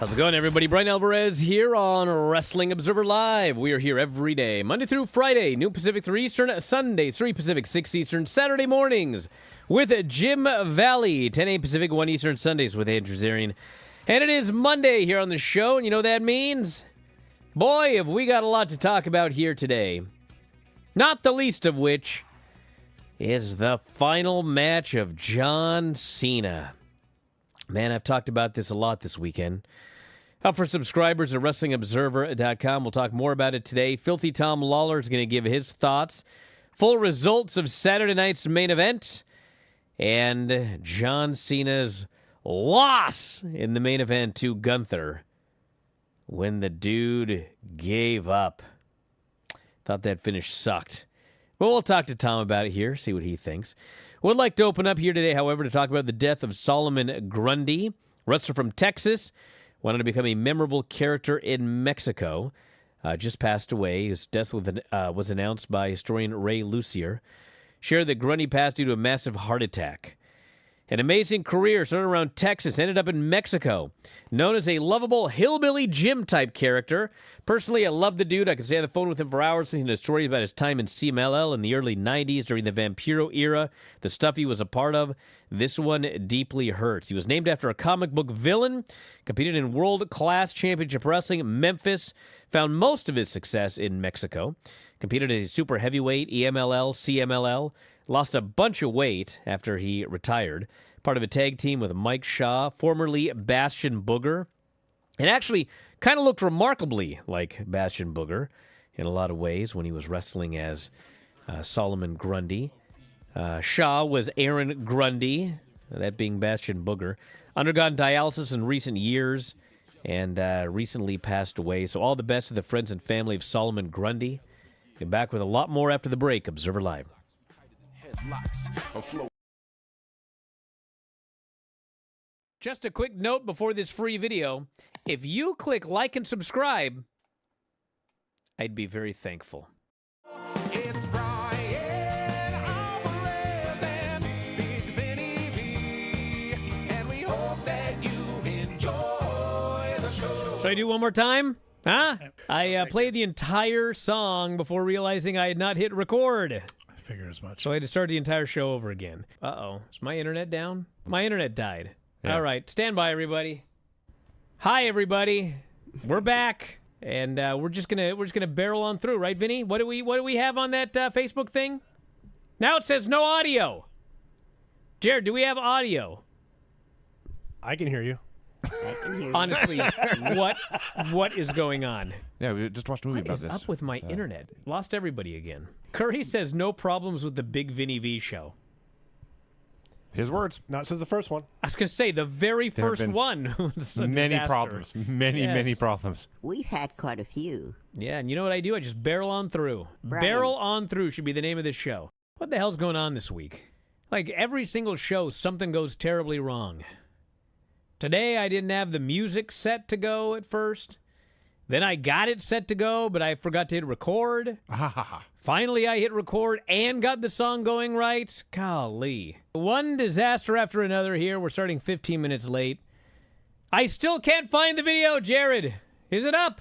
How's it going, everybody? Bryan Alvarez here on Wrestling Observer Live. We are here every day, Monday through Friday, noon Pacific, 3 Eastern, Sunday, 3 Pacific, 6 Eastern, Saturday mornings with Jim Valley, 10 a.m. Pacific, 1 Eastern, Sundays with Andrew Zarian. And it is Monday here on the show, and you know what that means? Boy, have we got a lot to talk about here today. Not the least of which is the final match of John Cena. Man, I've talked about this a lot this weekend. Up for subscribers at WrestlingObserver.com. We'll talk more about it today. Filthy Tom Lawler is going to give his thoughts. Full results of Saturday night's main event. And John Cena's loss in the main event to Gunther when the dude gave up. Thought that finish sucked. Well, we'll talk to Tom about it here, see what he thinks. Would like to open up here today, however, to talk about the death of Solomon Grundy, wrestler from Texas. Wanted to become a memorable character in Mexico. Just passed away. His death was announced by historian Ray Lucier. Shared that Grundy passed due to a massive heart attack. An amazing career started around Texas, ended up in Mexico. Known as a lovable hillbilly Jim-type character. Personally, I love the dude. I could stay on the phone with him for hours listening to stories about his time in CMLL in the early 90s during the Vampiro era, the stuff he was a part of. This one deeply hurts. He was named after a comic book villain, competed in world-class championship wrestling, Memphis, found most of his success in Mexico, competed as a super heavyweight, EMLL, CMLL, lost a bunch of weight after he retired. Part of a tag team with Mike Shaw, formerly Bastion Booger. And actually kind of looked remarkably like Bastion Booger in a lot of ways when he was wrestling as Solomon Grundy. Shaw was Aaron Grundy, that being Bastion Booger. Undergone dialysis in recent years and recently passed away. So all the best to the friends and family of Solomon Grundy. Get back with a lot more after the break. Observer Live. Just a quick note before this free video. If you click like and subscribe, I'd be very thankful. It's Bryan Alvarez and Big Vinny V, and we hope that you enjoy the show. Should I do one more time? Huh? I played the entire song before realizing I had not hit record. I figured as much. So I had to start the entire show over again. Uh-oh. Is my internet down? My internet died. Yeah. All right. Stand by, everybody. Hi, everybody. We're back. And we're just gonna barrel on through, right, Vinny? What do we have on that Facebook thing? Now it says no audio. Jared, do we have audio? I can hear you. Honestly, what is going on? Yeah, we just watched a movie What about is this. up with my internet? Lost everybody again. Curry says no problems with the Big Vinny V show. His words. Not since the first one. I was going to say, the very There have first been one was a Many disaster. problems. Many problems. We've had quite a few. Yeah, and you know what I do? I just barrel on through. Brian. Barrel on through should be the name of this show. What the hell's going on this week? Like, every single show, something goes terribly wrong. Today, I didn't have the music set to go at first. Then I got it set to go, but I forgot to hit record. Finally, I hit record and got the song going right. Golly. One disaster after another here. We're starting 15 minutes late. I still can't find the video, Jared. Is it up?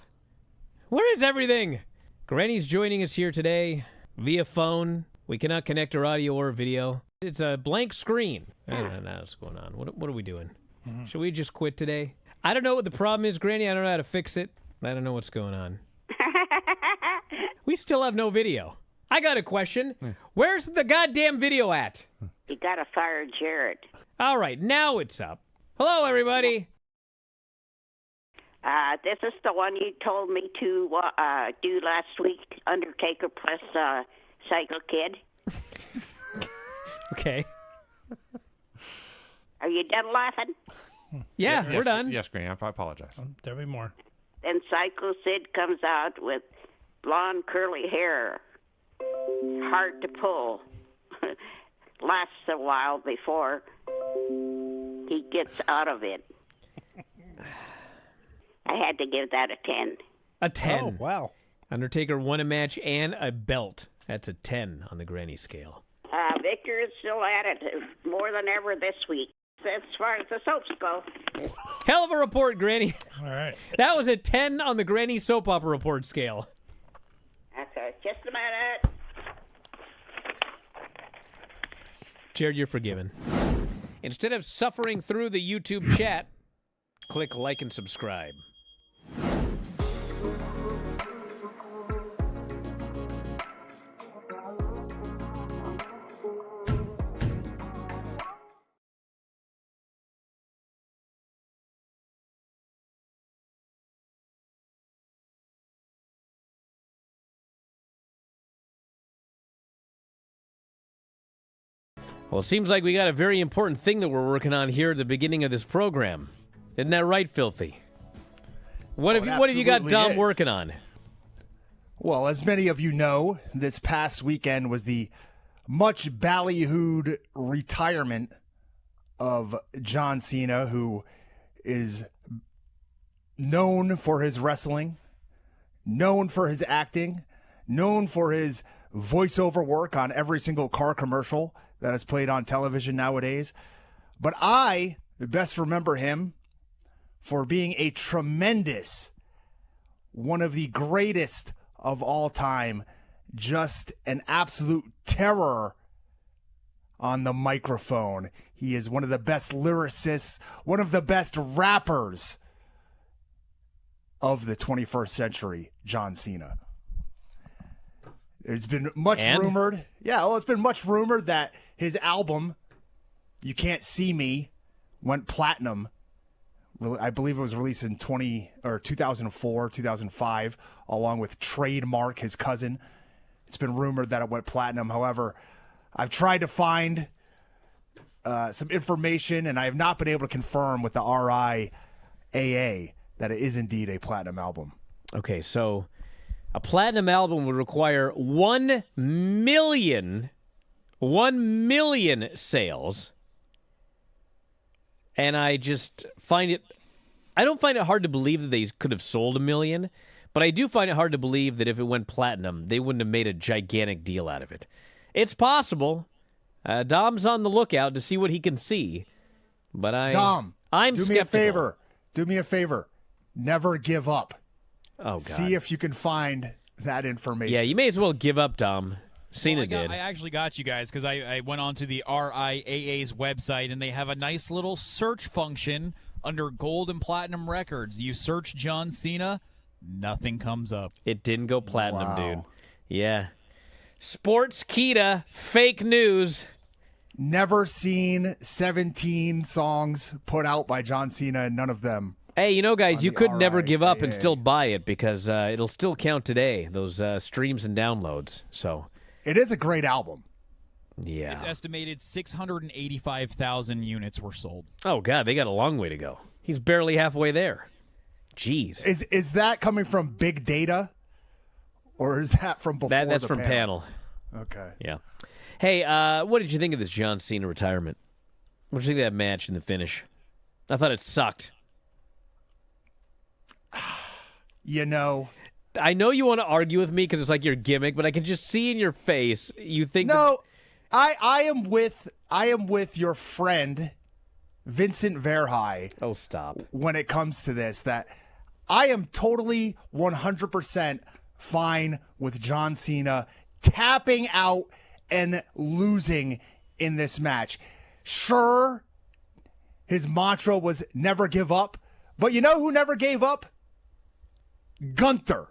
Where is everything? Granny's joining us here today via phone. We cannot connect her audio or video. It's a blank screen. I don't know what's going on. What are we doing? Should we just quit today? I don't know what the problem is, Granny. I don't know how to fix it. I don't know what's going on. We still have no video. I got a question. Where's the goddamn video at? You gotta fire Jared. All right, now it's up. Hello, everybody. This is the one you told me to do last week, Undertaker plus Psycho Kid. Okay. Are you done laughing? Yeah, we're done. Yes, Granny, I apologize. There'll be more. Then Psycho Sid comes out with blonde curly hair. Hard to pull. Lasts a while before he gets out of it. I had to give that a 10. A 10. Oh, wow. Undertaker won a match and a belt. That's a 10 on the Granny scale. Victor is still at it more than ever this week. as far as the soaps go. Hell of a report, Granny. All right. That was a 10 on the Granny Soap Opera Report scale. Okay, just a minute. Jared, you're forgiven. Instead of suffering through the YouTube chat, click like and subscribe. Well, it seems like we got a very important thing that we're working on here at the beginning of this program. Isn't that right, Filthy? What have you got absolutely Dom is. working on? Well, as many of you know, this past weekend was the much ballyhooed retirement of John Cena, who is known for his wrestling, known for his acting, known for his voiceover work on every single car commercial that is played on television nowadays. But I best remember him for being a tremendous, one of the greatest of all time, just an absolute terror on the microphone. He is one of the best lyricists, one of the best rappers of the 21st century, John Cena. There's been much rumored. Yeah, well, it's been much rumored that his album, You Can't See Me, went platinum. I believe it was released in 2004, 2005, along with Trademark, his cousin. It's been rumored that it went platinum. However, I've tried to find some information, and I have not been able to confirm with the RIAA that it is indeed a platinum album. Okay, so a platinum album would require 1 million sales. And I just I don't find it hard to believe that they could have sold 1 million, but I do find it hard to believe that if it went platinum, they wouldn't have made a gigantic deal out of it. It's possible. Dom's on the lookout to see what he can see, but Dom, I'm do skeptical. Do me a favor. Never give up. Oh, God. See if you can find that information. Yeah, you may as well give up, Dom. Cena did. I actually got you guys because I went on to the RIAA's website, and they have a nice little search function under gold and platinum records. You search John Cena, nothing comes up. It didn't go platinum, Wow. dude. Yeah. Sportskeeda, fake news. Never seen 17 songs put out by John Cena, and none of them. Hey, you know, guys, On you the could never give up and RIAA. still buy it because it'll still count today, those streams and downloads. So, It is a great album. yeah. It's estimated 685,000 units were sold. Oh, God, they got a long way to go. He's barely halfway there. Jeez. Is that coming from big data, or is that from before That's the from panel. Okay. Yeah. Hey, what did you think of this John Cena retirement? What did you think of that match in the finish? I thought it sucked. You know, I know you want to argue with me because it's like your gimmick, but I can just see in your face you think no, I am with your friend Vincent Verhey oh, stop. when it comes to this, that I am totally 100% fine with John Cena tapping out and losing in this match. Sure, his mantra was never give up, but you know who never gave up? Gunther.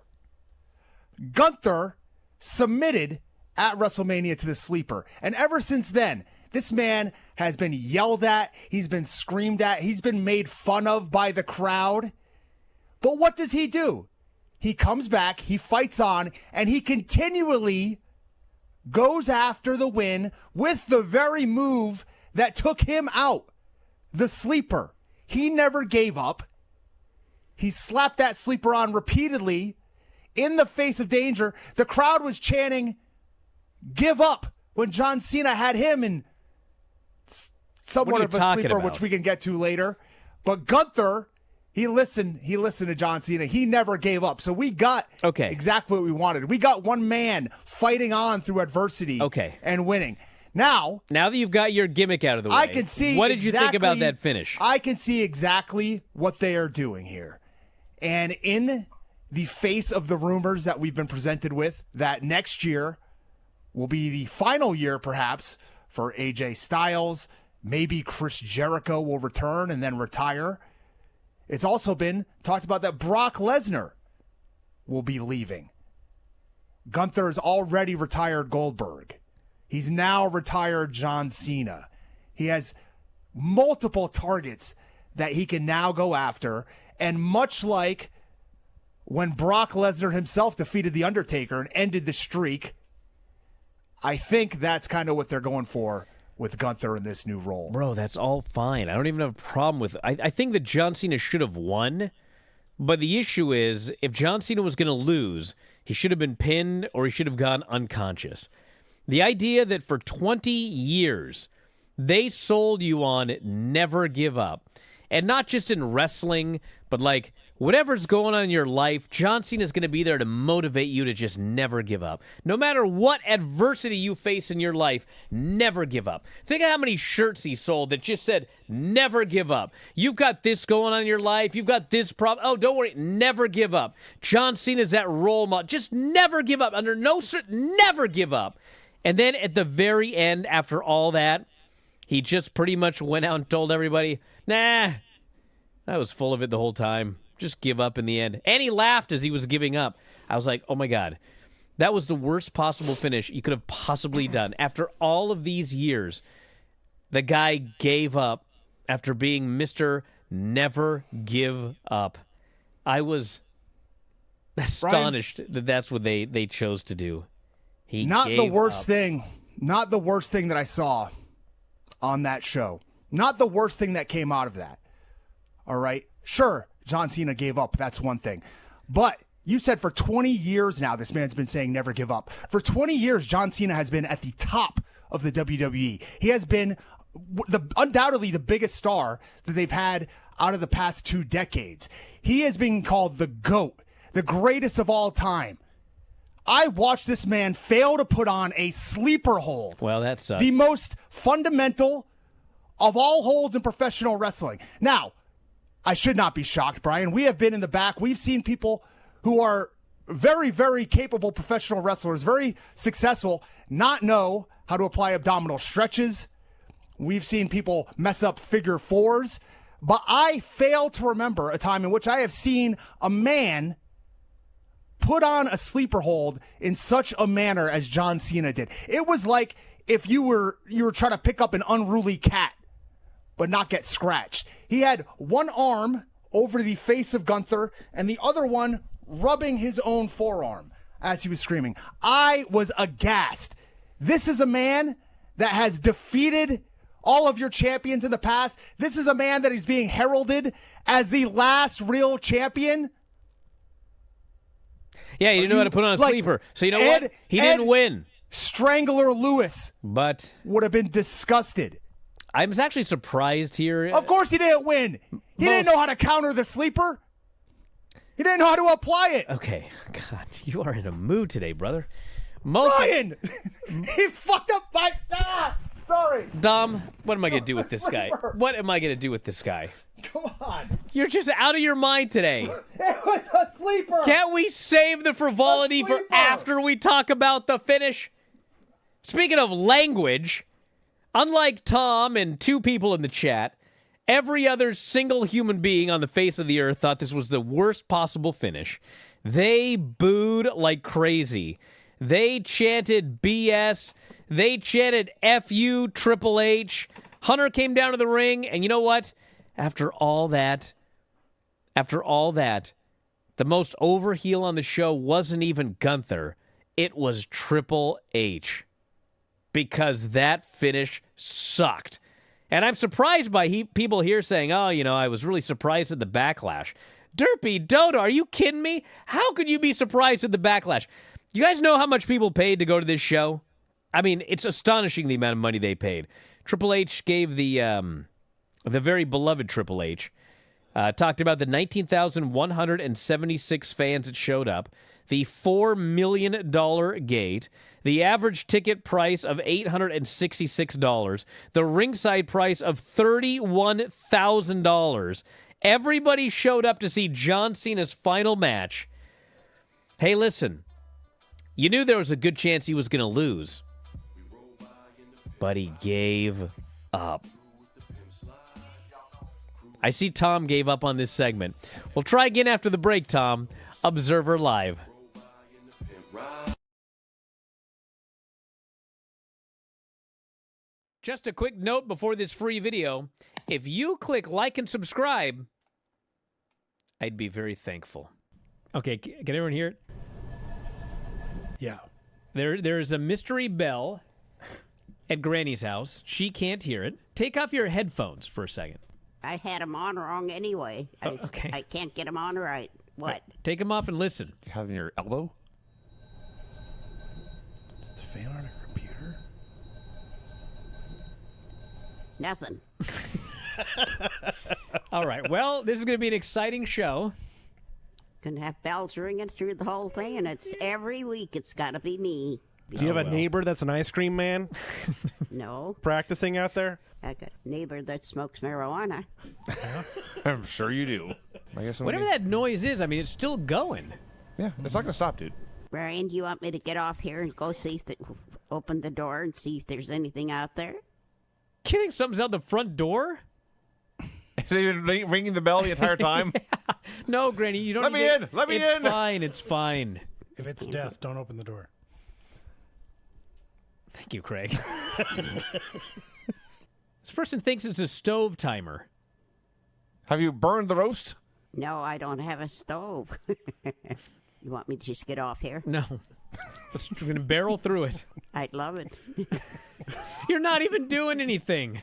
Gunther submitted at WrestleMania to the Sleeper. And ever since then, this man has been yelled at. He's been screamed at. He's been made fun of by the crowd. But what does he do? He comes back, he fights on, and he continually goes after the win with the very move that took him out, the Sleeper. He never gave up. He slapped that Sleeper on repeatedly in the face of danger. The crowd was chanting, "Give up," when John Cena had him in somewhat What are of you a talking sleeper, about? which we can get to later. But Gunther, he listened to John Cena. He never gave up. So we got exactly what we wanted. We got one man fighting on through adversity Okay. and winning. Now that you've got your gimmick out of the way, I can see. What did you think about that finish? I can see exactly what they are doing here. And in the face of the rumors that we've been presented with, that next year will be the final year, perhaps, for AJ Styles. Maybe Chris Jericho will return and then retire. It's also been talked about that Brock Lesnar will be leaving. Gunther has already retired Goldberg. He's now retired John Cena. He has multiple targets that he can now go after. And much like when Brock Lesnar himself defeated The Undertaker and ended the streak, I think that's kind of what they're going for with Gunther in this new role. Bro, that's all fine. I don't even have a problem with it. I think that John Cena should have won, but the issue is if John Cena was going to lose, he should have been pinned or he should have gone unconscious. The idea that for 20 years they sold you on never give up, and not just in wrestling, but like whatever's going on in your life, John Cena is going to be there to motivate you to just never give up. No matter what adversity you face in your life, never give up. Think of how many shirts he sold that just said, never give up. You've got this going on in your life. You've got this problem. Oh, don't worry. Never give up. John Cena's that role model. Just never give up. Under no never give up. And then at the very end, after all that, he just pretty much went out and told everybody, nah, I was full of it the whole time. Just give up in the end. And he laughed as he was giving up. I was like, oh my God, that was the worst possible finish you could have possibly done. After all of these years, the guy gave up after being Mr. Never Give Up. I was astonished that that's what they chose to do. He Not the gave worst up. thing. Not the worst thing that I saw on that show. Not the worst thing that came out of that. All right? Sure, John Cena gave up. That's one thing. But you said for 20 years now, this man's been saying never give up. For 20 years, John Cena has been at the top of the WWE. He has been undoubtedly the biggest star that they've had out of the past 2 decades. He has been called the GOAT, the greatest of all time. I watched this man fail to put on a sleeper hold. Well, that sucks. The most fundamental of all holds in professional wrestling. Now, I should not be shocked, Brian. We have been in the back. We've seen people who are very, very capable professional wrestlers, very successful, not know how to apply abdominal stretches. We've seen people mess up figure fours. But I fail to remember a time in which I have seen a man put on a sleeper hold in such a manner as John Cena did. It was like if you were trying to pick up an unruly cat but not get scratched. He had one arm over the face of Gunther and the other one rubbing his own forearm as he was screaming. I was aghast. This is a man that has defeated all of your champions in the past. This is a man that is being heralded as the last real champion. Yeah, he didn't know how to put on a like, sleeper. So you know what? He didn't win. Strangler Lewis But would have been disgusted. I was actually surprised here. Of course he didn't win. He didn't know how to counter the sleeper. He didn't know how to apply it. Okay. God, you are in a mood today, brother. Ryan! He fucked up my... sorry. Dom, what am I going to do with this guy? Sleeper. What am I going to do with this guy? Come on. You're just out of your mind today. It was a sleeper. Can't we save the frivolity for sleeper. after we talk about the finish? Speaking of language, unlike Tom and 2 people in the chat, every other single human being on the face of the earth thought this was the worst possible finish. They booed like crazy. They chanted BS. They chanted FU Triple H. Hunter came down to the ring, and you know what? After all that, the most over heel on the show wasn't even Gunther. It was Triple H. Because that finish sucked. And I'm surprised by people here saying, oh, you know, I was really surprised at the backlash. Derpy Dodo, are you kidding me? How could you be surprised at the backlash? You guys know how much people paid to go to this show? I mean, it's astonishing the amount of money they paid. Triple H gave the very beloved Triple H, talked about the 19,176 fans that showed up, the $4 million gate, the average ticket price of $866, the ringside price of $31,000. Everybody showed up to see John Cena's final match. Hey, listen, you knew there was a good chance he was going to lose, but he gave up. I see Tom gave up on this segment. We'll try again after the break, Tom. Observer Live. Just a quick note before this free video. If you click like and subscribe, I'd be very thankful. Okay, can everyone hear it? Yeah. There's a mystery bell at Granny's house. She can't hear it. Take off your headphones for a second. I had them on wrong anyway. Okay. I can't get them on right. What? Take them off and listen. Having your elbow? Is the fan on a computer? Nothing. All right. Well, this is going to be an exciting show. Gonna have bells ringing through the whole thing, and it's every week. It's got to be me. Do you have a neighbor that's an ice cream man No, practicing out there? I got a neighbor that smokes marijuana. I'm sure you do. I guess Whatever that noise is, I mean, it's still going. Yeah, it's not going to stop, dude. Brian, do you want me to get off here and go see if open the door and see if there's anything out there? You think something's out the front door? Is he ringing the bell the entire time? No, Granny, you don't Let need me it. in! Let me it's in! It's fine. It's fine. If it's death, don't open the door. Thank you, Craig. This person thinks it's a stove timer. Have you burned the roast? No, I don't have a stove. You want me to just get off here? No. We're going to barrel through it. I'd love it. You're not even doing anything.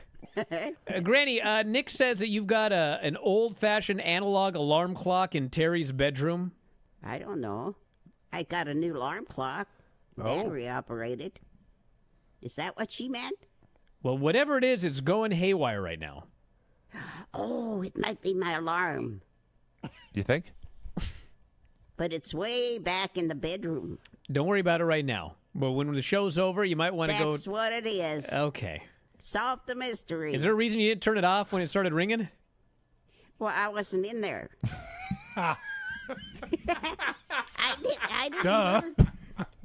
Granny, Nick says that you've got an old-fashioned analog alarm clock in Terry's bedroom. I don't know. I got a new alarm clock, battery operated. Is that what she meant? Well, whatever it is, it's going haywire right now. Oh, it might be my alarm, Do you think? but it's way back in the bedroom. Don't worry about it right now. But when the show's over, you might want to go... That's what it is. Okay. Solve the mystery. Is there a reason you didn't turn it off when it started ringing? Well, I wasn't in there. I didn't. Duh.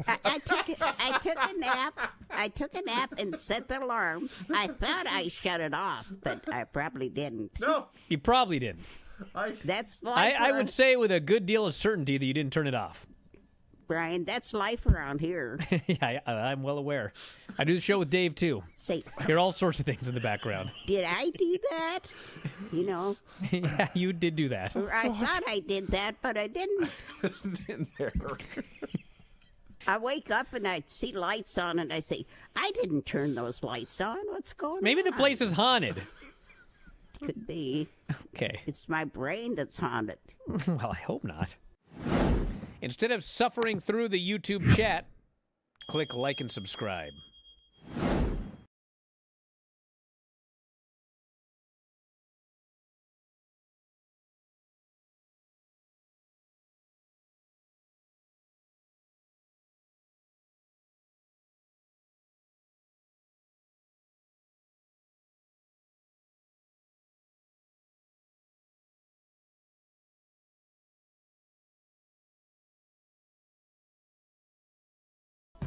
I took a nap. I took a nap and set the alarm. I thought I shut it off, but I probably didn't. No. You probably didn't. That's life. I would say with a good deal of certainty that you didn't turn it off. Brian, that's life around here. Yeah, I'm well aware. I do the show with Dave, too. Say, Hear all sorts of things in the background. did I do that? You know, Yeah, you did do that. or I thought I did that, but I didn't. in there. I wake up and I see lights on, and I say, I didn't turn those lights on. What's going on? Maybe the place is haunted. Could be. Okay. It's my brain that's haunted. Well, I hope not. Instead of suffering through the YouTube chat, click like and subscribe.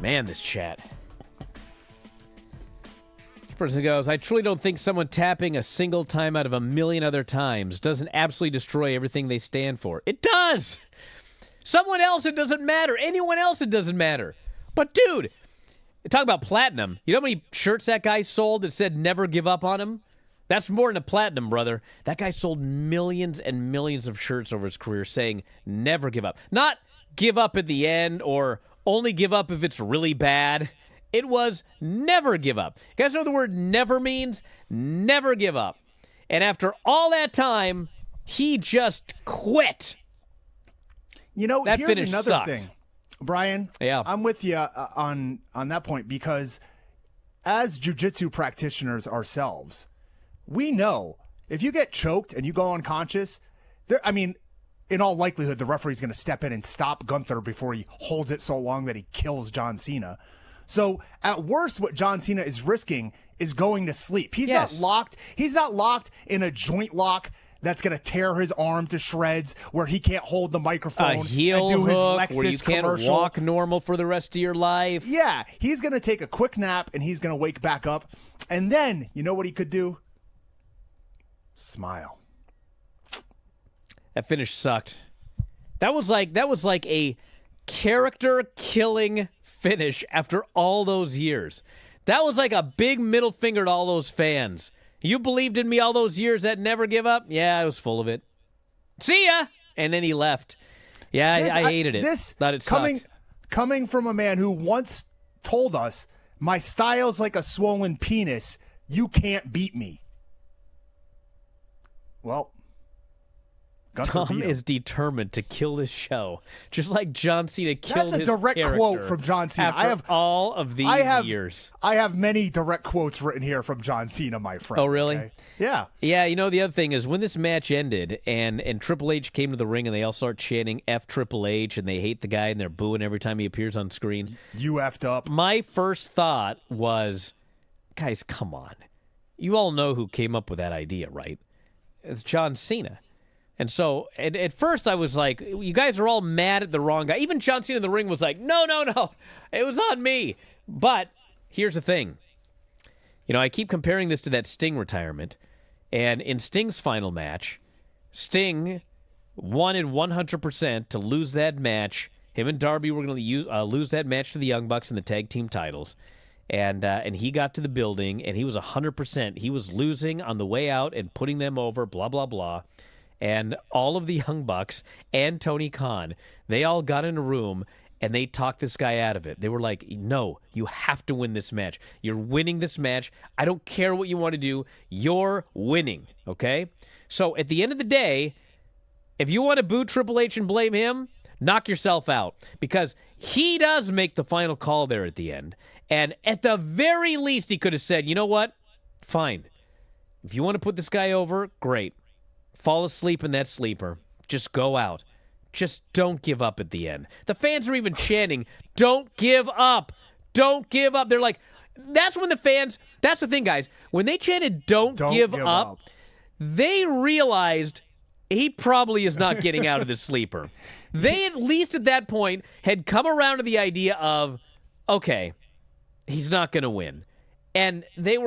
Man, this chat. This person goes, I truly don't think someone tapping a single time out of a million other times doesn't absolutely destroy everything they stand for. It does! Someone else, it doesn't matter. Anyone else, it doesn't matter. But, dude, talk about platinum. You know how many shirts that guy sold that said never give up on him? That's more than a platinum, brother. That guy sold millions and millions of shirts over his career saying never give up. Not give up at the end or only give up if it's really bad. It was never give up. You guys know what the word never means? Never give up. And after all that time, he just quit. You know, That here's finish another sucked. thing, Brian. Yeah. I'm with you on that point because as jiu-jitsu practitioners ourselves, we know if you get choked and you go unconscious, in all likelihood, the referee's going to step in and stop Gunther before he holds it so long that he kills John Cena. So at worst, what John Cena is risking is going to sleep. He's not locked. He's not locked in a joint lock that's going to tear his arm to shreds where he can't hold the microphone A heel and do his hook Lexus where you can't commercial. walk normal for the rest of your life. Yeah, he's going to take a quick nap and he's going to wake back up. And then, you know what he could do? Smile. That finish sucked. That was like a character-killing finish after all those years. That was like a big middle finger to all those fans. You believed in me all those years that never give up? Yeah, I was full of it. See ya! And then he left. Yeah, I hated it. Thought it sucked. Coming from a man who once told us, my style's like a swollen penis, you can't beat me. Well, Gunther Tom beat him. is determined to kill this show, just like John Cena killed That's a his direct character quote from John Cena. After all of these years. I have many direct quotes written here from John Cena, my friend. Oh, really? Okay? Yeah. Yeah, you know, the other thing is when this match ended and Triple H came to the ring and they all start chanting F Triple H and they hate the guy and they're booing every time he appears on screen. You effed up. My first thought was, guys, come on. You all know who came up with that idea, right? It's John Cena. And so at first I was like, you guys are all mad at the wrong guy. Even John Cena in the ring was like, no, it was on me. But here's the thing. You know, I keep comparing this to that Sting retirement. And in Sting's final match, Sting wanted 100% to lose that match. Him and Darby were going to lose that match to the Young Bucks in the tag team titles. And he got to the building, and he was 100%. He was losing on the way out and putting them over, blah, blah, blah. And all of the Young Bucks and Tony Khan, they all got in a room, and they talked this guy out of it. They were like, no, you have to win this match. You're winning this match. I don't care what you want to do. You're winning, okay? So at the end of the day, if you want to boo Triple H and blame him, knock yourself out, because he does make the final call there at the end. And at the very least, he could have said, you know what? Fine. If you want to put this guy over, great. Fall asleep in that sleeper. Just go out. Just don't give up at the end. The fans are even chanting, don't give up. Don't give up. They're like, that's when the fans, that's the thing, guys. When they chanted, don't give up, they realized he probably is not getting out of the sleeper. They, at least at that point, had come around to the idea of, okay, he's not going to win. And they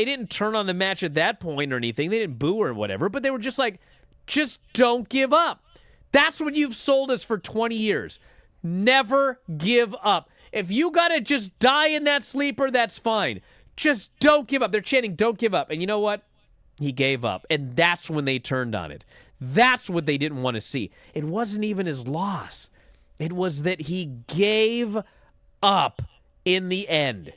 didn't turn on the match at that point or anything. They didn't boo or whatever, but they were just like, just don't give up. That's what you've sold us for 20 years. Never give up. If you got to just die in that sleeper, that's fine. Just don't give up. They're chanting, don't give up. And you know what? He gave up. And that's when they turned on it. That's what they didn't want to see. It wasn't even his loss. It was that he gave up in the end.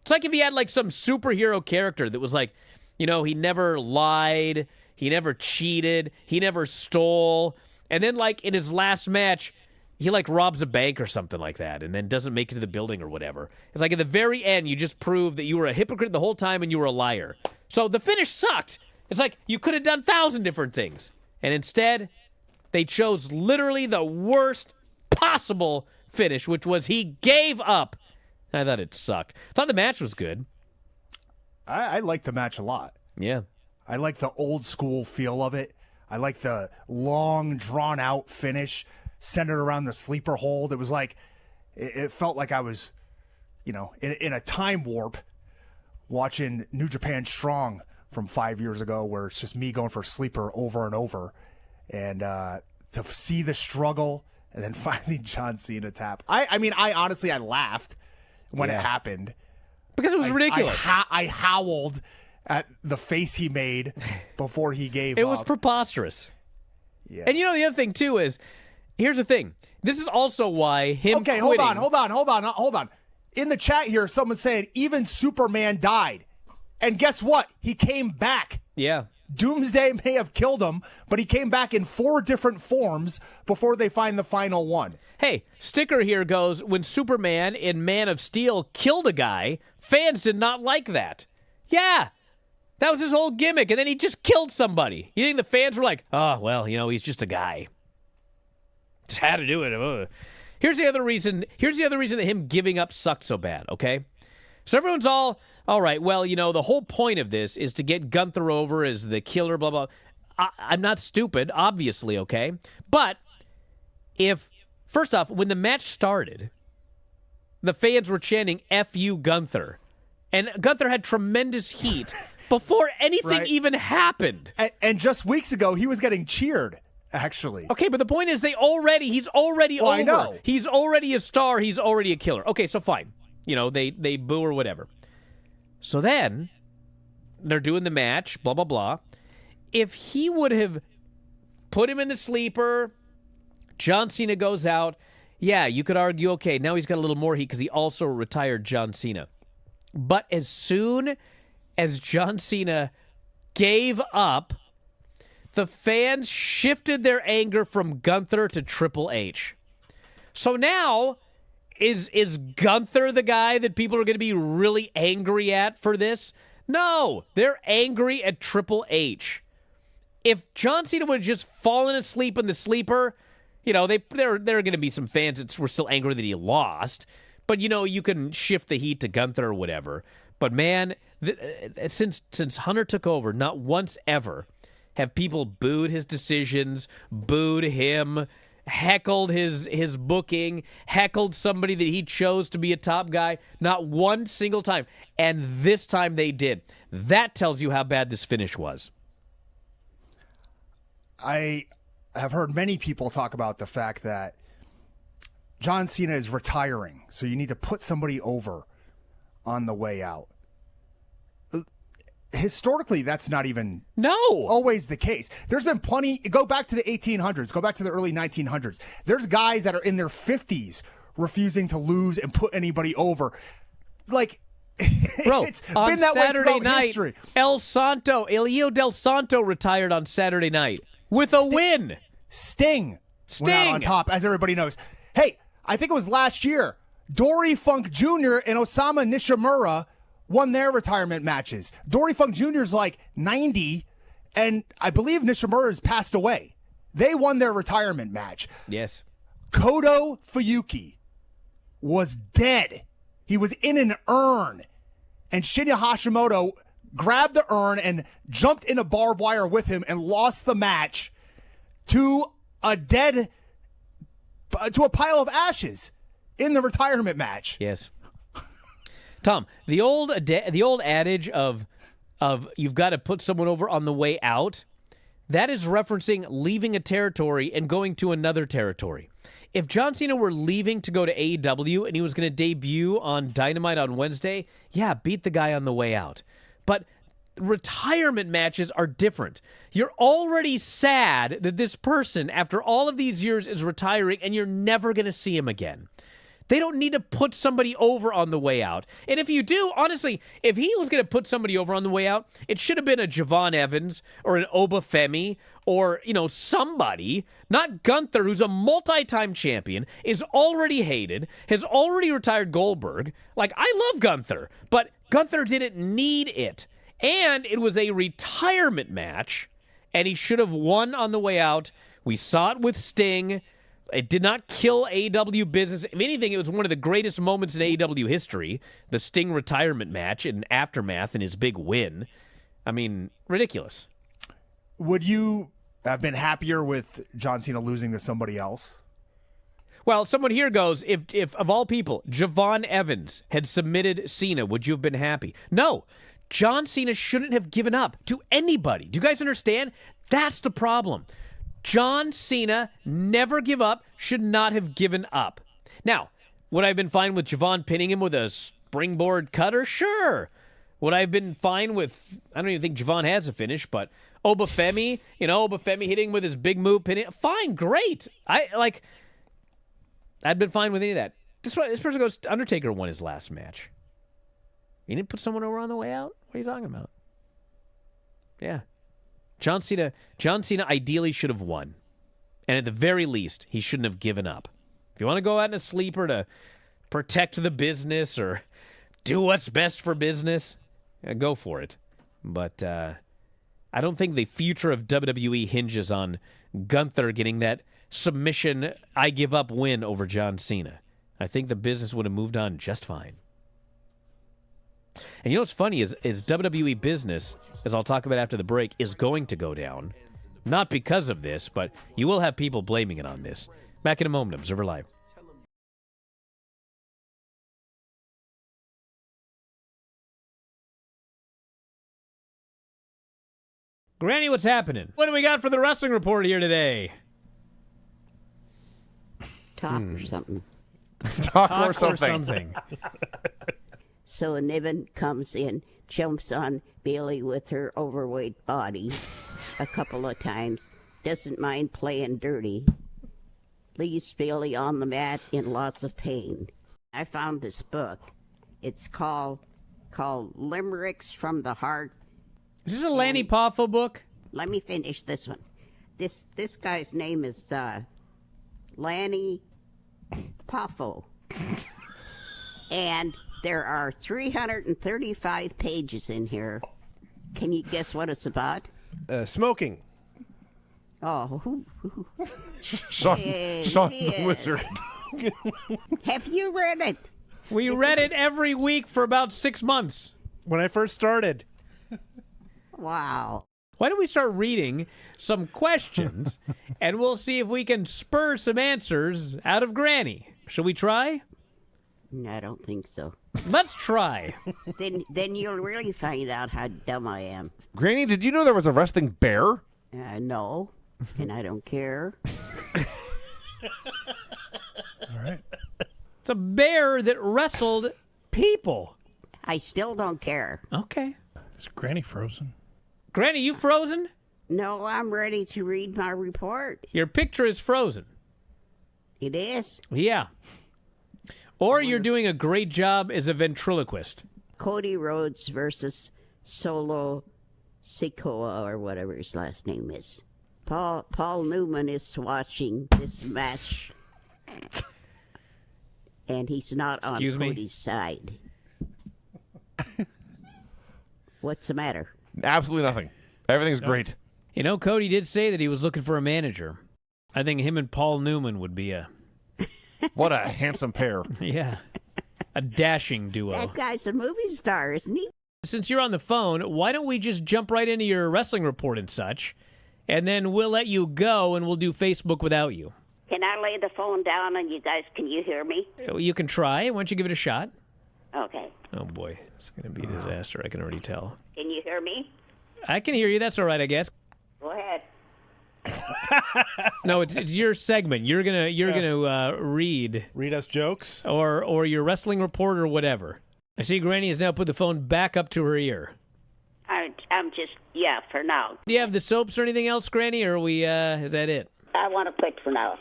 It's like if he had like some superhero character that was like, you know, he never lied, he never cheated, he never stole, and then like in his last match, he like robs a bank or something like that and then doesn't make it to the building or whatever. It's like at the very end, you just proved that you were a hypocrite the whole time and you were a liar. So the finish sucked. It's like you could have done 1,000 different things. And instead, they chose literally the worst possible finish, which was he gave up. I thought it sucked. I thought the match was good. I liked the match a lot. Yeah. I like the old school feel of it. I like the long, drawn out finish centered around the sleeper hold. It was like, it felt like I was, you know, in a time warp watching New Japan Strong from 5 years ago, where it's just me going for sleeper over and over. And to see the struggle and then finally John Cena tap. I mean, I honestly laughed when it happened. Because it was ridiculous. I howled at the face he made before he gave up. It was preposterous. Yeah. And you know the other thing, too, is, here's the thing. This is also why him Okay, quitting... hold on. In the chat here, someone's saying, even Superman died. And guess what? He came back. Yeah. Doomsday may have killed him, but he came back in 4 different forms before they find the final one. Hey, sticker here goes, when Superman in Man of Steel killed a guy, fans did not like that. Yeah, that was his whole gimmick, and then he just killed somebody. You think the fans were like, oh, well, you know, he's just a guy. Just had to do it. Here's the other reason that him giving up sucked so bad, okay? So everyone's all right, well, the whole point of this is to get Gunther over as the killer, blah, blah. I'm not stupid, obviously, okay? But first off, when the match started, the fans were chanting, F you, Gunther. And Gunther had tremendous heat before anything even happened. And just weeks ago, he was getting cheered, actually. Okay, but the point is he's already over. I know. He's already a star. He's already a killer. Okay, so fine. They boo or whatever. So then they're doing the match, blah, blah, blah. If he would have put him in the sleeper, John Cena goes out, yeah, you could argue, okay, now he's got a little more heat because he also retired John Cena. But as soon as John Cena gave up, the fans shifted their anger from Gunther to Triple H. So now, is Gunther the guy that people are going to be really angry at for this? No, they're angry at Triple H. If John Cena would have just fallen asleep in the sleeper, there are going to be some fans that were still angry that he lost. But, you can shift the heat to Gunther or whatever. But, man, since Hunter took over, not once ever have people booed his decisions, booed him, heckled his booking, heckled somebody that he chose to be a top guy. Not one single time. And this time they did. That tells you how bad this finish was. I have heard many people talk about the fact that John Cena is retiring, so you need to put somebody over on the way out. Historically, that's not even always the case. There's been plenty. Go back to the 1800s. Go back to the early 1900s. There's guys that are in their 50s refusing to lose and put anybody over. Like, bro, it's on been that Saturday way night, history. Elio Del Santo retired on Saturday night with a win. Sting went out on top, as everybody knows. Hey, I think it was last year. Dory Funk Jr. and Osama Nishimura won their retirement matches. Dory Funk Jr. is like 90, and I believe Nishimura has passed away. They won their retirement match. Yes. Kodo Fuyuki was dead. He was in an urn, and Shinya Hashimoto grabbed the urn and jumped in a barbed wire with him and lost the match to a pile of ashes in the retirement match. Yes. Tom, the old adage of you've got to put someone over on the way out, that is referencing leaving a territory and going to another territory. If John Cena were leaving to go to AEW and he was going to debut on Dynamite on Wednesday, yeah, beat the guy on the way out. But retirement matches are different. You're already sad that this person, after all of these years, is retiring and you're never going to see him again. They don't need to put somebody over on the way out. And if you do, honestly, if he was going to put somebody over on the way out, it should have been a Javon Evans or an Obafemi or, somebody, not Gunther, who's a multi-time champion, is already hated, has already retired Goldberg. Like, I love Gunther, but Gunther didn't need it. And it was a retirement match, and he should have won on the way out. We saw it with Sting. It did not kill AEW business. If anything, it was one of the greatest moments in AEW history, the Sting retirement match and aftermath and his big win. I mean, ridiculous. Would you have been happier with John Cena losing to somebody else? Well, someone here goes, if of all people, Javon Evans had submitted Cena, would you have been happy? No. John Cena shouldn't have given up to anybody. Do you guys understand? That's the problem. John Cena, never give up, should not have given up. Now, would I have been fine with Javon pinning him with a springboard cutter? Sure. Would I have been fine with, I don't even think Javon has a finish, but Obafemi, Obafemi hitting with his big move, pinning, fine, great. I'd been fine with any of that. This person goes, Undertaker won his last match. He didn't put someone over on the way out? What are you talking about? Yeah. John Cena ideally should have won. And at the very least, he shouldn't have given up. If you want to go out in a sleeper to protect the business or do what's best for business, go for it. But I don't think the future of WWE hinges on Gunther getting that submission, I give up win over John Cena, I think the business would have moved on just fine. And you know what's funny is WWE business, as I'll talk about after the break, is going to go down. Not because of this, but you will have people blaming it on this. Back in a moment, Observer Live. Granny, what's happening? What do we got for the wrestling report here today? Talk or something. Talk or something. So Niven comes in, jumps on Bailey with her overweight body a couple of times, doesn't mind playing dirty, leaves Bailey on the mat in lots of pain. I found this book. It's called Limericks from the Heart. Is this a Lanny Poffo book? Let me finish this one. This guy's name is Lanny Poffo. And there are 335 pages in here. Can you guess what it's about? Smoking. Oh, Sean's yeah. the wizard. Have you read it? We read it every week for about 6 months. When I first started. Wow. Why don't we start reading some questions, and we'll see if we can spur some answers out of Granny. Shall we try? No, I don't think so. Let's try. Then you'll really find out how dumb I am. Granny, did you know there was a wrestling bear? No, and I don't care. All right. It's a bear that wrestled people. I still don't care. Okay. Is Granny frozen? Granny, you frozen? No, I'm ready to read my report. Your picture is frozen. It is. Yeah. Or you're doing a great job as a ventriloquist. Cody Rhodes versus Solo Sikoa, or whatever his last name is. Paul Newman is watching this match, and he's not on Excuse me? Cody's side. What's the matter? Absolutely nothing. Everything's great. You know, Cody did say that he was looking for a manager. I think him and Paul Newman would be a What a handsome pair. a dashing duo. That guy's a movie star, isn't he? Since you're on the phone, why don't we just jump right into your wrestling report and such, and then we'll let you go and we'll do Facebook without you. Can I lay the phone down and you guys, can you hear me? You can try. Why don't you give it a shot? Okay. Oh, boy. It's going to be a disaster. I can already tell. Can you hear me? I can hear you. That's all right, I guess. Go ahead. No, it's your segment. You're gonna read Read us jokes. or your wrestling report or whatever. I see Granny has now put the phone back up to her ear. I'm just, yeah, for now. Do you have the soaps or anything else, Granny, or are we is that it? I want to quit for now.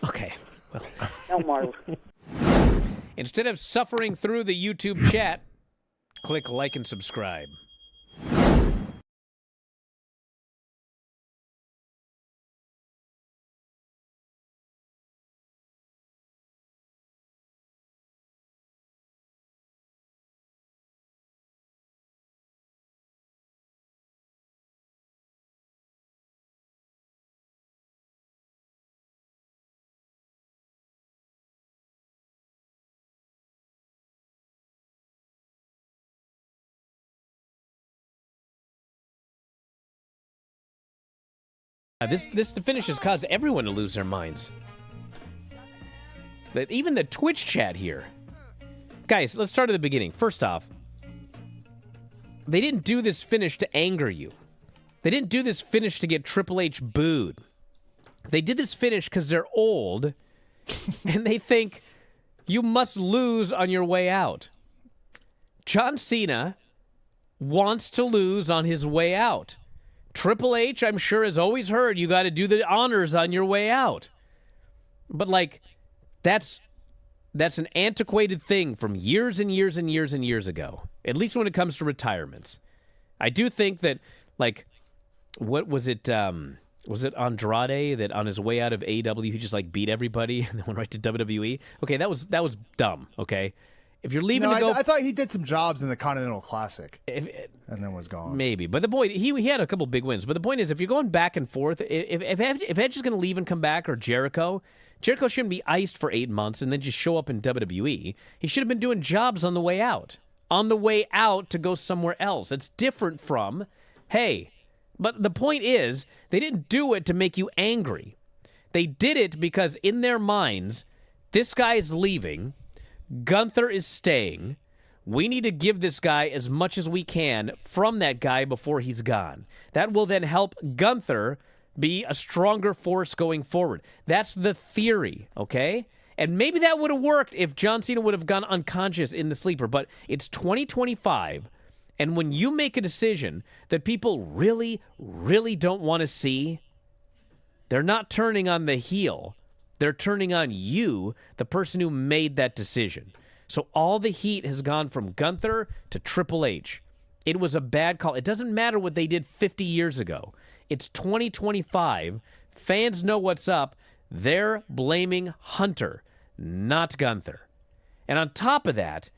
Okay. Well, No more. instead of suffering through the YouTube chat, click like and subscribe. This finish has caused everyone to lose their minds. Even the Twitch chat here. Guys, let's start at the beginning. First off, they didn't do this finish to anger you. They didn't do this finish to get Triple H booed. They did this finish because they're old, and they think you must lose on your way out. John Cena wants to lose on his way out. Triple H, I'm sure, has always heard you got to do the honors on your way out. But, like, that's an antiquated thing from years and years and years and years ago, at least when it comes to retirements. I do think that, like, what was it? Was it Andrade that on his way out of AEW, he just, like, beat everybody and then went right to WWE? Okay, that was dumb, okay? If you're leaving No, to go, I thought he did some jobs in the Continental Classic and then was gone. maybe. But the point, he had a couple big wins. But the point is, if you're going back and forth, if Edge is going to leave and come back, or Jericho shouldn't be iced for 8 months and then just show up in WWE. He should have been doing jobs on the way out. On the way out to go somewhere else. It's different from, hey, but the point is, they didn't do it to make you angry. They did it because in their minds, this guy is leaving, Gunther is staying. We need to give this guy as much as we can from that guy before he's gone. That will then help Gunther be a stronger force going forward. That's the theory, okay? And maybe that would have worked if John Cena would have gone unconscious in the sleeper, but it's 2025, and when you make a decision that people really, really don't want to see, they're not turning on the heel. They're turning on you, the person who made that decision. So all the heat has gone from Gunther to Triple H. It was a bad call. It doesn't matter what they did 50 years ago. It's 2025. Fans know what's up. They're blaming Hunter, not Gunther. And on top of that,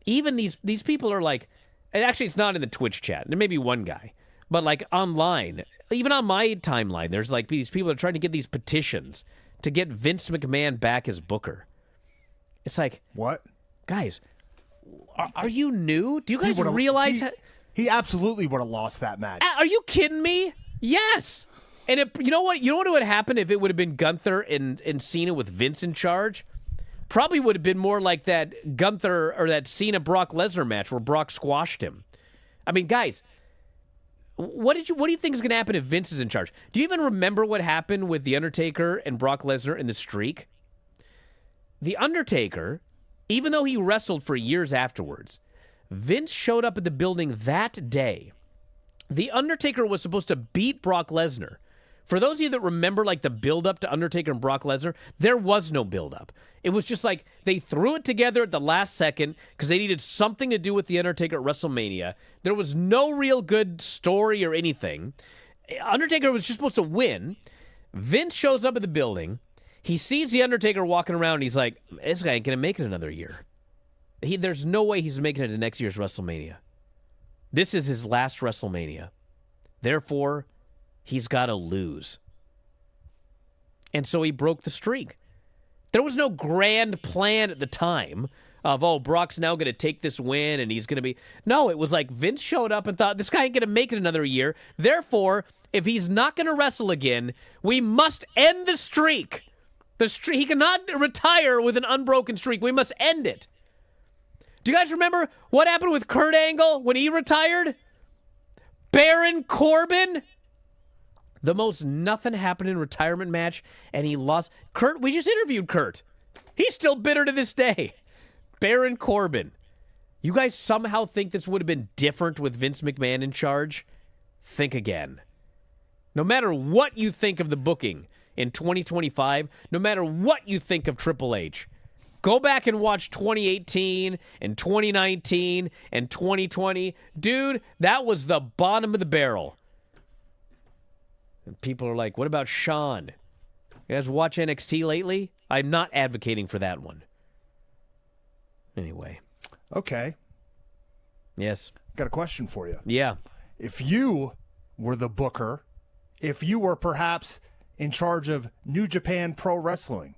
even these people are like, and actually it's not in the Twitch chat. There may be one guy. But like online, even on my timeline, there's like these people that are trying to get these petitions to get Vince McMahon back as Booker. It's like, What? guys, are you new? Do you guys would've- realize? He absolutely would have lost that match. Are you kidding me? Yes. And you know what? You know what would have happened if it would have been Gunther and Cena with Vince in charge? Probably would have been more like that Gunther or that Cena Brock Lesnar match where Brock squashed him. I mean, guys, what do you think is going to happen if Vince is in charge? Do you even remember what happened with The Undertaker and Brock Lesnar in the streak? The Undertaker, even though he wrestled for years afterwards, Vince showed up at the building that day. The Undertaker was supposed to beat Brock Lesnar. For those of you that remember like the build-up to Undertaker and Brock Lesnar, there was no build-up. It was just like they threw it together at the last second because they needed something to do with The Undertaker at WrestleMania. There was no real good story or anything. Undertaker was just supposed to win. Vince shows up at the building. He sees The Undertaker walking around, and he's like, this guy ain't going to make it another year. There's no way he's making it to next year's WrestleMania. This is his last WrestleMania. Therefore, he's got to lose. And so he broke the streak. There was no grand plan at the time of, oh, Brock's now going to take this win and he's going to be... No, it was like Vince showed up and thought, this guy ain't going to make it another year. Therefore, if he's not going to wrestle again, we must end the streak. He cannot retire with an unbroken streak. We must end it. Do you guys remember what happened with Kurt Angle when he retired? Baron Corbin? The most nothing happened in retirement match, and he lost. Kurt, we just interviewed Kurt. He's still bitter to this day. Baron Corbin. You guys somehow think this would have been different with Vince McMahon in charge? Think again. No matter what you think of the booking in 2025, no matter what you think of Triple H, go back and watch 2018 and 2019 and 2020. Dude, that was the bottom of the barrel. And people are like, what about Sean? You guys watch NXT lately? I'm not advocating for that one. Anyway. Okay. Yes. Got a question for you. Yeah. If you were the booker, if you were perhaps in charge of New Japan Pro Wrestling,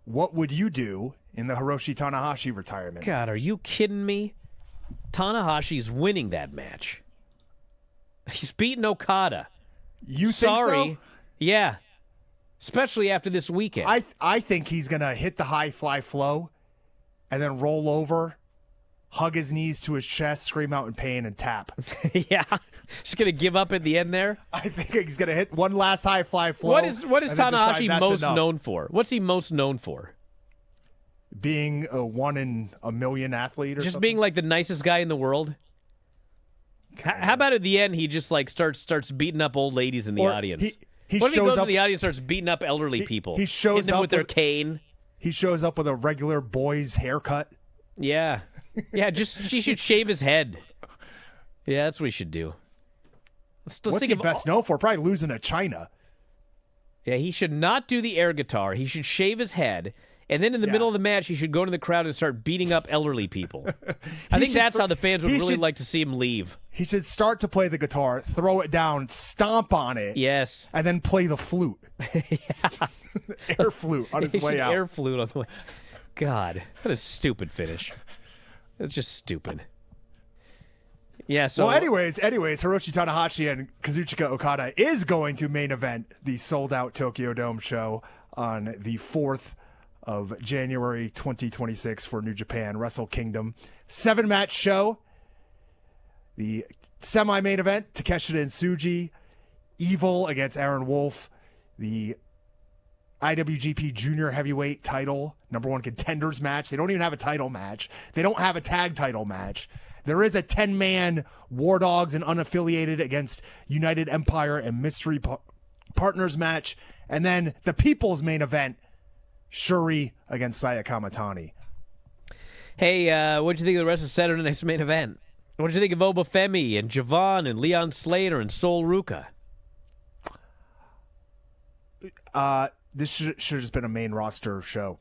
what would you do in the Hiroshi Tanahashi retirement? God, are you kidding me? Tanahashi's winning that match. He's beating Okada. You Sorry. think so? Yeah. Especially after this weekend. I think he's going to hit the high fly flow and then roll over, hug his knees to his chest, scream out in pain, and tap. Yeah. Just going to give up at the end there? I think he's going to hit one last high fly flow. What is and then decide Tanahashi that's most enough. known for? What's he most known for? Being a 1 in a million athlete or Just something? being like the nicest guy in the world? How about at the end he just like starts beating up old ladies in the Or audience? he What if he shows goes to up- the audience and starts beating up elderly people? he shows hitting them up with their with- cane. He shows up with a regular boy's haircut. Yeah. Yeah, she should shave his head. Yeah, that's what he should do. Let's What's think he of best known for? Probably losing to China. Yeah, he should not do the air guitar. He should shave his head And then in the Yeah. middle of the match, he should go into the crowd and start beating up elderly people. I think that's how the fans would he really should- like to see him leave. He should start to play the guitar, throw it down, stomp on it, Yes. and then play the flute. Air flute on his He way should out. air flute on the way. God, what a stupid finish. It's just stupid. Yeah, so Well, anyways, Hiroshi Tanahashi and Kazuchika Okada is going to main event the sold-out Tokyo Dome show on the 4th of January 2026 for New Japan Wrestle Kingdom. 7-match show. The semi-main event, Takeshita and Tsuji. Evil against Aaron Wolf. The IWGP Junior Heavyweight title, #1 contenders match. They don't even have a title match. They don't have a tag title match. There is a 10-man War Dogs and Unaffiliated against United Empire and Mystery Partners match. And then the People's main event, Shuri against Saya Kamatani. hey, what'd you think of the rest of Saturday night's main event? What'd you think of Obafemi and Javon and Leon Slater and Sol Ruka? This should have just been a main roster show.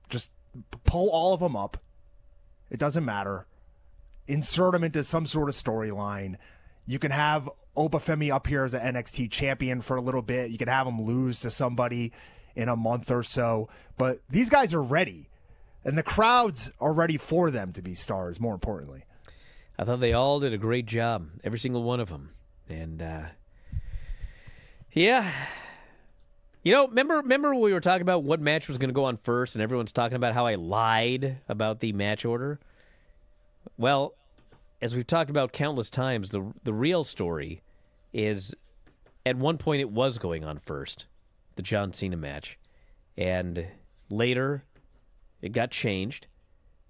Just pull all of them up. It doesn't matter. Insert them into some sort of storyline. You can have Obafemi up here as an NXT champion for a little bit. You can have him lose to somebody in a month or so. But these guys are ready. And the crowds are ready for them to be stars, more importantly. I thought they all did a great job, every single one of them. And, yeah. You know, remember we were talking about what match was going to go on first, and everyone's talking about how I lied about the match order? Well, as we've talked about countless times, the real story is at one point it was going on first, the John Cena match. And later, it got changed.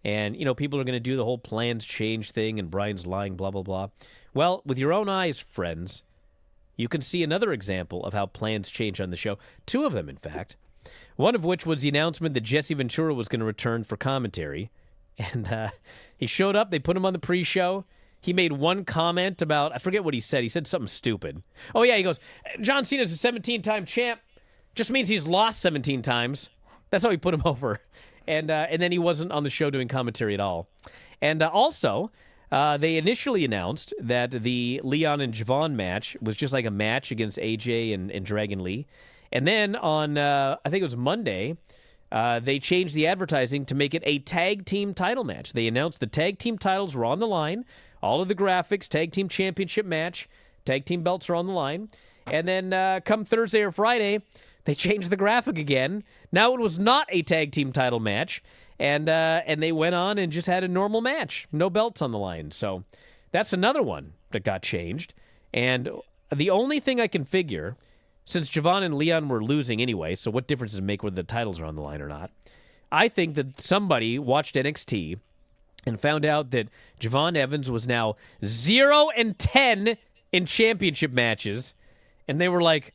And, you know, people are going to do the whole plans change thing, and Brian's lying, blah, blah, blah. Well, with your own eyes, friends, you can see another example of how plans change on the show. 2 of them, in fact. One of which was the announcement that Jesse Ventura was going to return for commentary. And he showed up. They put him on the pre-show. He made one comment about, I forget what he said. He said something stupid. Oh, yeah, he goes, John Cena's a 17-time champ. Just means he's lost 17 times. That's how he put him over. And then he wasn't on the show doing commentary at all. And also, they initially announced that the Leon and Javon match was just like a match against AJ and Dragon Lee. And then on, I think it was Monday, they changed the advertising to make it a tag team title match. They announced the tag team titles were on the line. All of the graphics, tag team championship match, tag team belts are on the line. And then come Thursday or Friday, they changed the graphic again. Now it was not a tag team title match. And they went on and just had a normal match. No belts on the line. So that's another one that got changed. And the only thing I can figure, since Javon and Leon were losing anyway, so what difference does it make whether the titles are on the line or not? I think that somebody watched NXT and found out that Javon Evans was now 0-10 in championship matches. And they were like,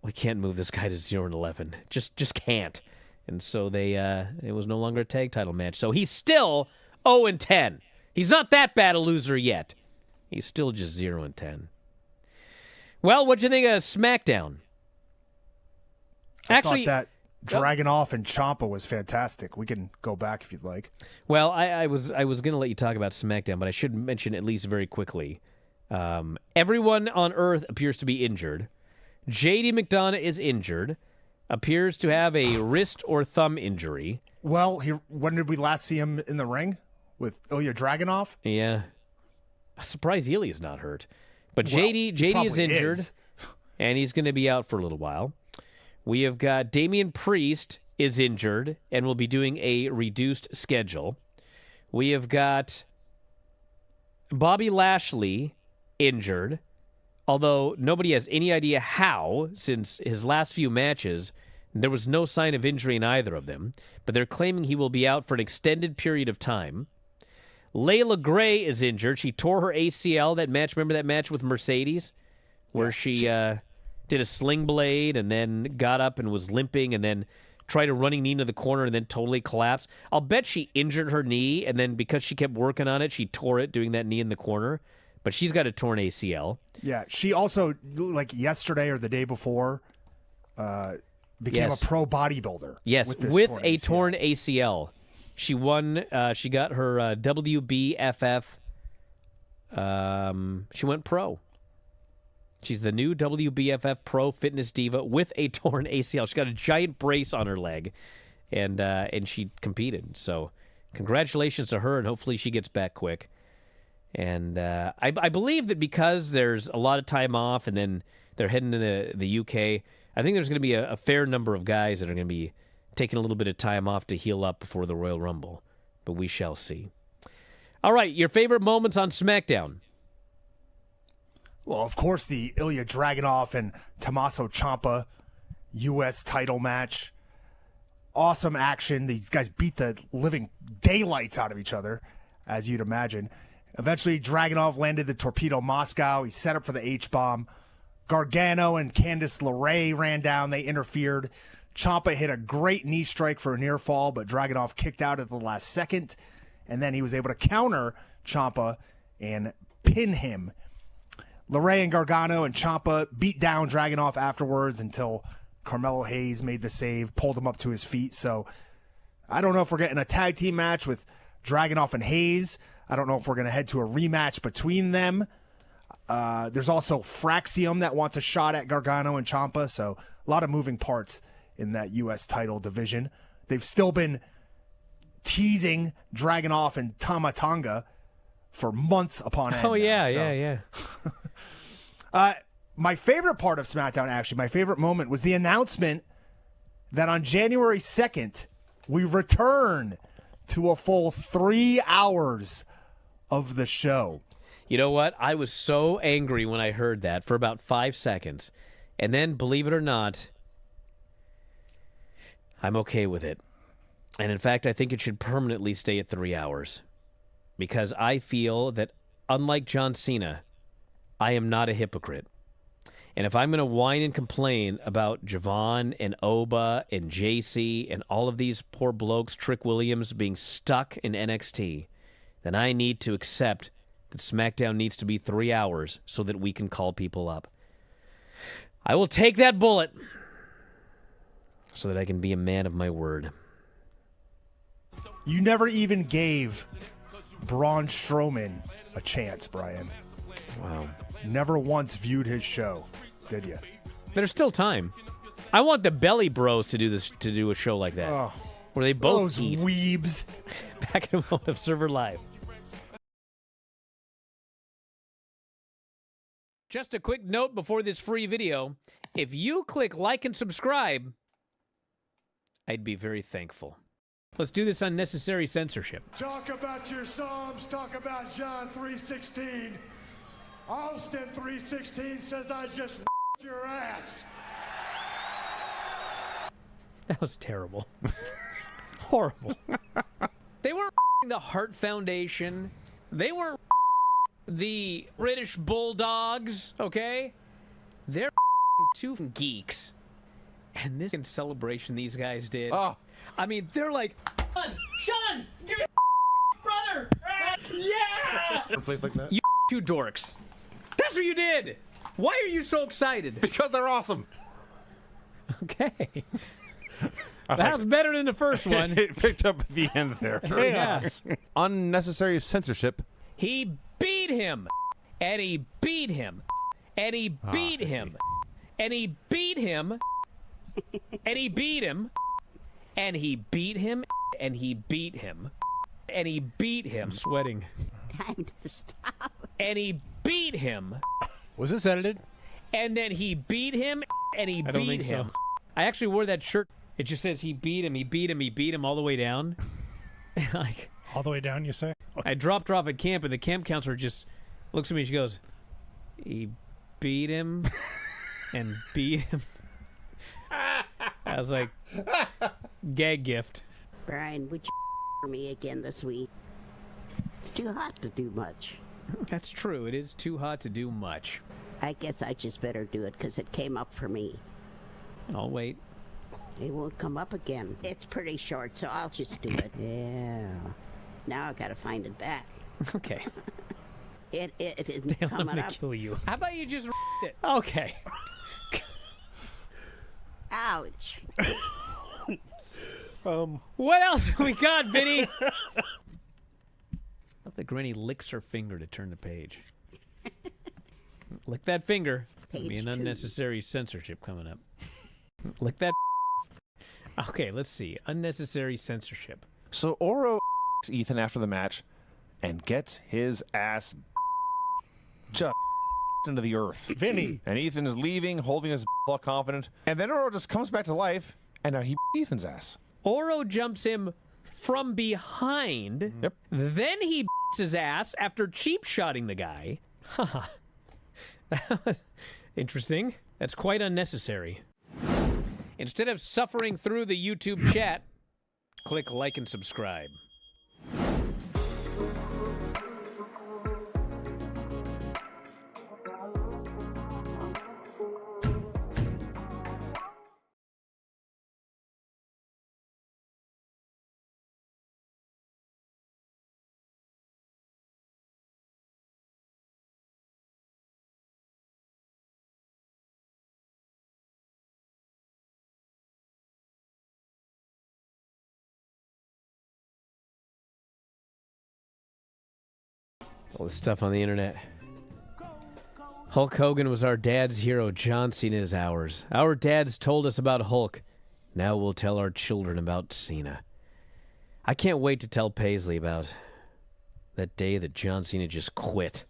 we can't move this guy to 0-11. Just can't. And so it was no longer a tag title match. So he's still 0-10. He's not that bad a loser yet. He's still just 0-10. Well, what'd you think of SmackDown? I thought that Dragunov and Ciampa was fantastic. We can go back if you'd like. Well, I was going to let you talk about SmackDown, but I should mention at least very quickly. Everyone on Earth appears to be injured. JD McDonough is injured. Appears to have a wrist or thumb injury. Well, when did we last see him in the ring? With Ilya Dragunov? Yeah. I'm surprised Ilya's not hurt. But Well, JD is probably injured, is. and he's going to be out for a little while. We have got Damian Priest is injured and will be doing a reduced schedule. We have got Bobby Lashley injured, although nobody has any idea how, since his last few matches, there was no sign of injury in either of them, but they're claiming he will be out for an extended period of time. Layla Gray is injured. She tore her ACL, that match. Remember that match with Mercedes? Where she did a sling blade and then got up and was limping and then tried a running knee into the corner and then totally collapsed. I'll bet she injured her knee, and then because she kept working on it, she tore it doing that knee in the corner. But she's got a torn ACL. Yeah, she also, like yesterday or the day before, became Yes. a pro bodybuilder. Yes, with, this with torn a ACL. torn ACL. She won. She got her WBFF. She went pro. She's the new WBFF Pro Fitness Diva with a torn ACL. She got a giant brace on her leg, and she competed. So, congratulations to her, and hopefully she gets back quick. And I believe that because there's a lot of time off, and then they're heading to the UK, I think there's going to be a fair number of guys that are going to be taking a little bit of time off to heal up before the Royal Rumble. But we shall see. All right, your favorite moments on SmackDown? Well, of course, the Ilya Dragunov and Tommaso Ciampa U.S. title match. Awesome action. These guys beat the living daylights out of each other, as you'd imagine. Eventually, Dragunov landed the Torpedo Moscow. He set up for the H-bomb. Gargano and Candice LeRae ran down. They interfered. Ciampa hit a great knee strike for a near fall, but Dragunov kicked out at the last second. And then he was able to counter Ciampa and pin him. LeRae and Gargano and Ciampa beat down Dragunov afterwards until Carmelo Hayes made the save, pulled him up to his feet. So I don't know if we're getting a tag team match with Dragunov and Hayes. I don't know if we're going to head to a rematch between them. There's also Fraxium that wants a shot at Gargano and Ciampa. So a lot of moving parts in that U.S. title division. They've still been teasing Dragunov and Tama Tonga for months upon end. Oh, yeah, now, so. yeah. My favorite part of SmackDown, actually, my favorite moment was the announcement that on January 2nd, we return to a full 3 hours of the show. You know what? I was so angry when I heard that for about 5 seconds. And then, believe it or not, I'm okay with it. And in fact, I think it should permanently stay at 3 hours. Because I feel that, unlike John Cena, I am not a hypocrite. And if I'm going to whine and complain about Javon and Oba and JC and all of these poor blokes, Trick Williams, being stuck in NXT, then I need to accept that SmackDown needs to be 3 hours so that we can call people up. I will take that bullet so that I can be a man of my word. You never even gave Braun Strowman a chance, Brian. Wow. Never once viewed his show, did you? There's still time. I want the Belly Bros to do a show like that. Oh, where they both those eat. weebs. Back in a moment, Observer Live. Just a quick note before this free video. If you click like and subscribe, I'd be very thankful. Let's do this unnecessary censorship. Talk about your Psalms, talk about John 3:16. Austin 3:16 says I just your ass. That was terrible. Horrible. They weren't the Heart Foundation. They weren't the British Bulldogs, okay? They're two geeks. And this celebration these guys did. Oh. I mean, they're like, Sean, give me brother. Yeah. A place like that? You two dorks. That's what you did. Why are you so excited? Because they're awesome. Okay. That was better than the first one. It picked up at the end there. Chaos. Unnecessary censorship. He beat him. And he beat him. And he beat him. And he beat him. And he beat him. And he beat him. And he beat him. And he beat him. I'm sweating. Time to stop. And he beat him. Was this edited? And then he beat him. And he I don't beat think him. so. I actually wore that shirt. It just says he beat him. He beat him. He beat him all the way down. Like, All the way down, you say? I dropped her off at camp, and the camp counselor just looks at me. She goes, "He beat him and beat him." I was like, "Gag gift." Brian, would you for me again this week? It's too hot to do much. That's true. It is too hot to do much. I guess I just better do it because it came up for me. I'll wait. It won't come up again. It's pretty short, so I'll just do it. Yeah. Now I gotta find it back. Okay. It isn't Dale, I'm coming gonna up. kill you. How about you just it? Okay. Ouch. What else we got, Vinny? Not that Granny licks her finger to turn the page. Lick that finger. There'll be Page an 2. unnecessary censorship coming up. Lick that. Okay, let's see. Unnecessary censorship. So Oro Ethan after the match and gets his ass just into the earth. Vinny. And Ethan is leaving, holding his all confident. And then Oro just comes back to life, and now he Ethan's ass. Oro jumps him from behind. Yep. Then he his ass after cheap shotting the guy. That was interesting. That's quite unnecessary. Instead of suffering through the YouTube chat, click like and subscribe. All this stuff on the internet. Hulk Hogan was our dad's hero. John Cena is ours. Our dads told us about Hulk. Now we'll tell our children about Cena. I can't wait to tell Paisley about that day that John Cena just quit.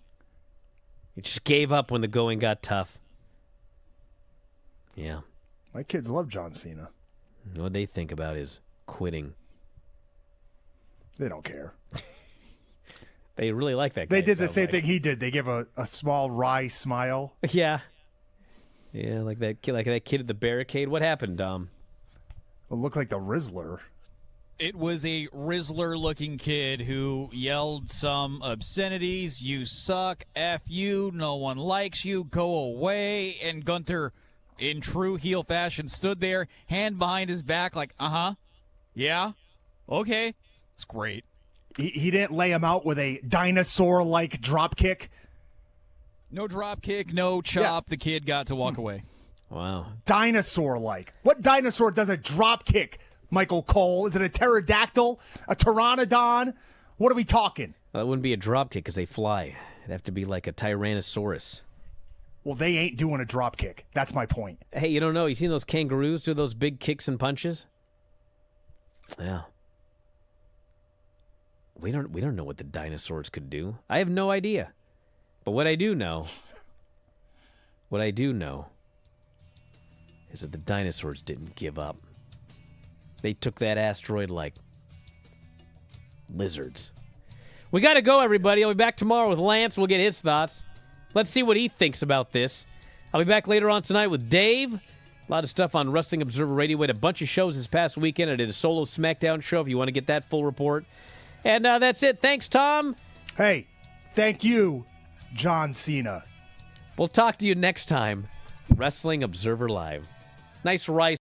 He just gave up when the going got tough. Yeah. My kids love John Cena. What they think about is quitting. They don't care. They really like that guy. They did the sounds same like. thing he did. They give a small wry smile. Yeah. Yeah, like that kid at the barricade. What happened, Dom? It looked like the Rizzler. It was a Rizzler-looking kid who yelled some obscenities. You suck. F you. No one likes you. Go away. And Gunther, in true heel fashion, stood there, hand behind his back like, yeah, okay. It's great. He didn't lay him out with a dinosaur-like drop kick. No drop kick, no chop. Yeah. The kid got to walk away. Wow. Dinosaur-like. What dinosaur does a drop kick, Michael Cole? Is it a pterodactyl? A pteranodon? What are we talking? Well, that wouldn't be a drop kick because they fly. It'd have to be like a Tyrannosaurus. Well, they ain't doing a drop kick. That's my point. Hey, you don't know. You seen those kangaroos do those big kicks and punches? Yeah. We don't know what the dinosaurs could do. I have no idea. But what I do know is that the dinosaurs didn't give up. They took that asteroid like lizards. We got to go, everybody. I'll be back tomorrow with Lance. We'll get his thoughts. Let's see what he thinks about this. I'll be back later on tonight with Dave. A lot of stuff on Wrestling Observer Radio. We had a bunch of shows this past weekend. I did a solo SmackDown show if you want to get that full report. And that's it. Thanks, Tom. Hey, thank you, John Cena. We'll talk to you next time. Wrestling Observer Live. Nice rice.